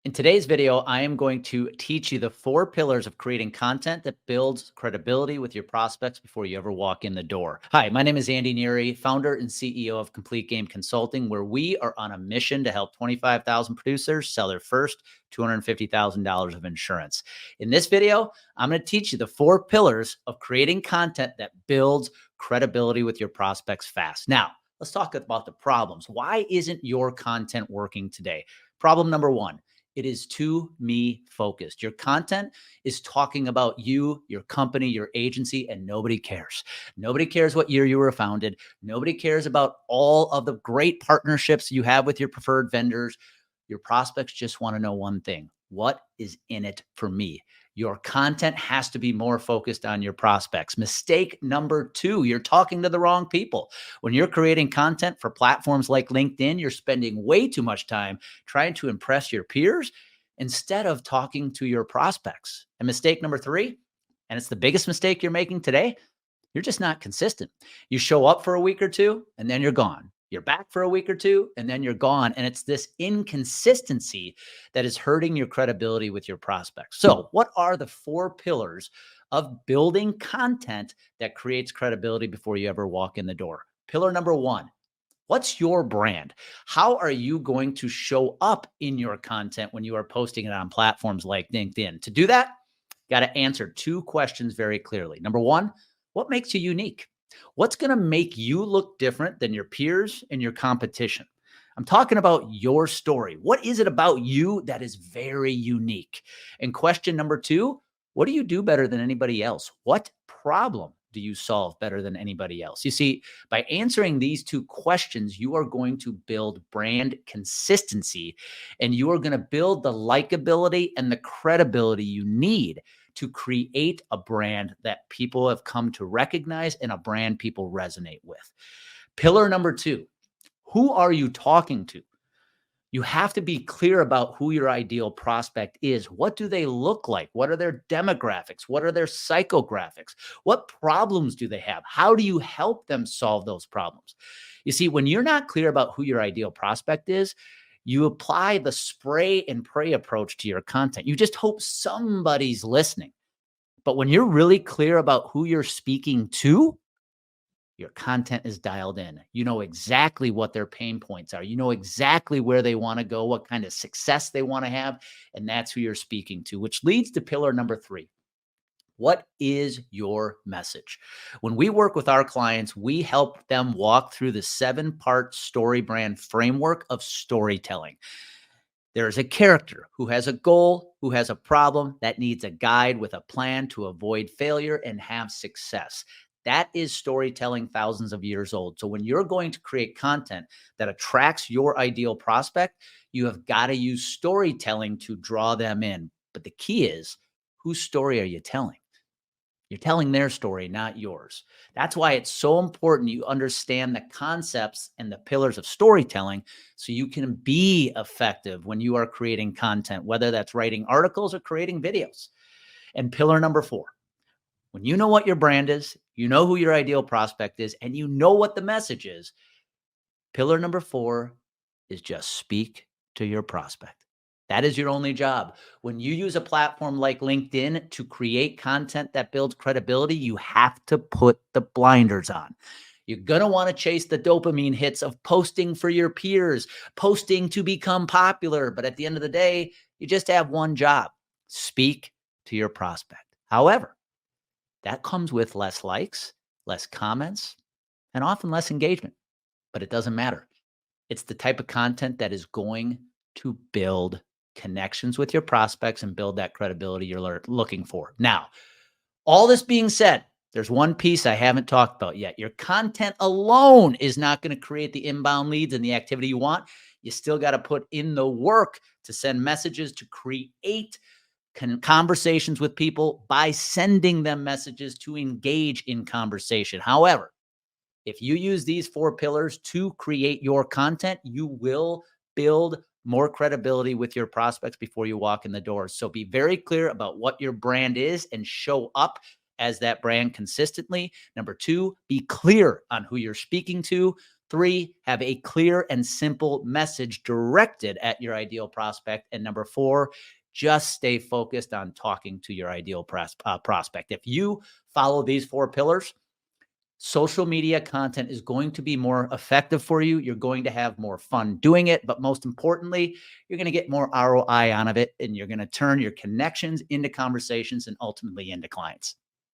In today's video, I am going to teach you the 4 pillars of creating content that builds credibility with your prospects before you ever walk in the door. Hi, my name is Andy Neary, founder and CEO of Complete Game Consulting, where we are on a mission to help 25,000 producers sell their first $250,000 of insurance. In this video, I'm going to teach you the 4 pillars of creating content that builds credibility with your prospects fast. Now, let's talk about the problems. Why isn't your content working today? Problem number 1. It is too me focused. Your content is talking about you, your company, your agency, and nobody cares. Nobody cares what year you were founded. Nobody cares about all of the great partnerships you have with your preferred vendors. Your prospects just want to know one thing. What is in it for me? Your content has to be more focused on your prospects. Mistake number 2, you're talking to the wrong people. When you're creating content for platforms like LinkedIn, you're spending way too much time trying to impress your peers instead of talking to your prospects. And mistake number 3, and it's the biggest mistake you're making today, you're just not consistent. You show up for a week or two and then you're gone. You're back for a week or two and then you're gone. And it's this inconsistency that is hurting your credibility with your prospects. So, what are the 4 pillars of building content that creates credibility before you ever walk in the door? Pillar number 1. What's your brand? How are you going to show up in your content when you are posting it on platforms like LinkedIn? To do that, got to answer 2 questions very clearly. Number 1, what makes you unique? What's going to make you look different than your peers and your competition? I'm talking about your story. What is it about you that is very unique? And question number 2, what do you do better than anybody else? What problem do you solve better than anybody else? You see, by answering these 2 questions, you are going to build brand consistency and you are going to build the likability and the credibility you need to create a brand that people have come to recognize and a brand people resonate with. Pillar number 2, who are you talking to? You have to be clear about who your ideal prospect is. What do they look like? What are their demographics? What are their psychographics? What problems do they have? How do you help them solve those problems? You see, when you're not clear about who your ideal prospect is, you apply the spray and pray approach to your content. You just hope somebody's listening. But when you're really clear about who you're speaking to, your content is dialed in. You know exactly what their pain points are. You know exactly where they want to go, what kind of success they want to have. And that's who you're speaking to, which leads to pillar number 3. What is your message? When we work with our clients, we help them walk through the 7-part story brand framework of storytelling. There is a character who has a goal, who has a problem that needs a guide with a plan to avoid failure and have success. That is storytelling thousands of years old. So when you're going to create content that attracts your ideal prospect, you have got to use storytelling to draw them in. But the key is, whose story are you telling? You're telling their story, not yours. That's why it's so important you understand the concepts and the pillars of storytelling so you can be effective when you are creating content, whether that's writing articles or creating videos. And pillar number 4, when you know what your brand is, you know who your ideal prospect is, and you know what the message is, pillar number 4 is just speak to your prospect. That is your only job. When you use a platform like LinkedIn to create content that builds credibility, you have to put the blinders on. You're going to want to chase the dopamine hits of posting for your peers, posting to become popular. But at the end of the day, you just have one job: speak to your prospect. However, that comes with less likes, less comments, and often less engagement. But it doesn't matter. It's the type of content that is going to build connections with your prospects and build that credibility you're looking for. Now, all this being said, there's one piece I haven't talked about yet. Your content alone is not going to create the inbound leads and the activity you want. You still got to put in the work to send messages, to create conversations with people by sending them messages to engage in conversation. However, if you use these 4 pillars to create your content, you will build more credibility with your prospects before you walk in the door. So be very clear about what your brand is and show up as that brand consistently. Number 2, be clear on who you're speaking to. 3, have a clear and simple message directed at your ideal prospect. And number 4, just stay focused on talking to your ideal prospect. If you follow these 4 pillars, social media content is going to be more effective for you. You're going to have more fun doing it, but most importantly, you're going to get more ROI out of it, and you're going to turn your connections into conversations and ultimately into clients.